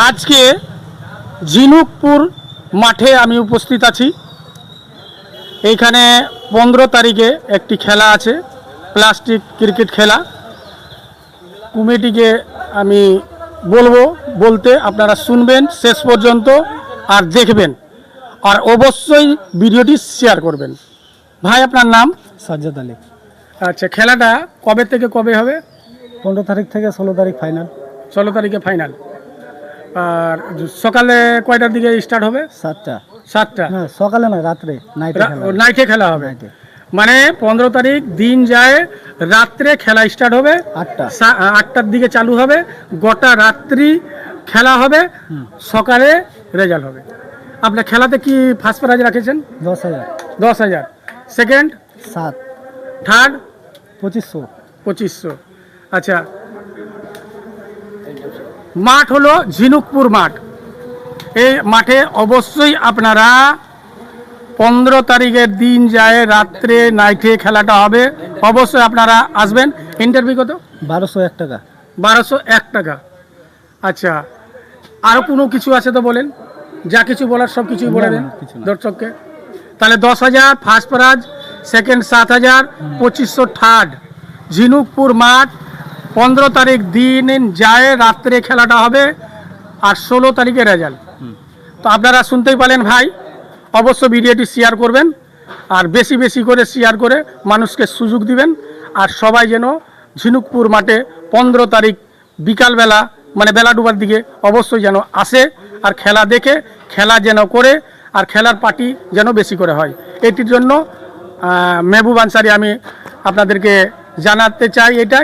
আজকে ঝিনুকপুর মাঠে আমি উপস্থিত আছি। এইখানে 15 তারিখে একটি খেলা আছে, প্লাস্টিক ক্রিকেট খেলা। কমিটিকে আমি বলতে আপনারা শুনবেন শেষ পর্যন্ত আর দেখবেন, আর অবশ্যই ভিডিওটি শেয়ার করবেন। ভাই, আপনার নাম? সাজ্জাদ আলী। আচ্ছা, খেলাটা কবে থেকে কবে হবে? 15 তারিখ থেকে 16 তারিখ ফাইনাল। 16 তারিখে ফাইনাল। আর সকালে কয়টার দিকে স্টার্ট হবে? 7টা। না, সকালে না, রাত্রে নাইটে খেলা হবে। মানে 15 তারিখ দিন যায়, রাত্রে খেলা স্টার্ট হবে 8টার দিকে চালু হবে, গোটা রাত্রি খেলা হবে, সকালে রেজাল্ট হবে। আপনার খেলাতে কি ফার্স্ট প্রাইজ রাখেছেন? 10,000। সেকেন্ড? 7। থার্ড? 2500। আচ্ছা, মাঠ হলো ঝিনুকপুর মাঠ। এই মাঠে অবশ্যই আপনারা 15 তারিখের দিন যায়, রাত্রে নাইটে খেলাটা হবে, অবশ্যই আপনারা আসবেন। ইন্টারভিউ কত? 1201 টাকা। 1201 টাকা। আচ্ছা, আরও কোনো কিছু আছে তো বলেন, যা কিছু বলার সব কিছুই বলে দেন দর্শককে। তাহলে 10,000 ফার্স্ট প্রাইজ, সেকেন্ড 7,000, 2500 থার্ড। ঝিনুকপুর মাঠ 15 তারিখ দিন যায়, রাত্রে খেলাটা হবে, আর 16 তারিখে রেজাল্ট। তো আপনারা শুনতেই পারেন ভাই, অবশ্য ভিডিওটি শেয়ার করবেন, আর বেশি বেশি করে শেয়ার করে মানুষকে সুযোগ দিবেন। আর সবাই যেন ঝিনুকপুর মাঠে 15 তারিখ বিকালবেলা, মানে বেলা ডুবার দিকে অবশ্যই যেন আসে, আর খেলা দেখে খেলা যেন করে, আর খেলার পার্টি যেন বেশি করে হয়। এটির জন্য মেহবুব আনসারি আমি আপনাদেরকে জানাতে চাই এটাই।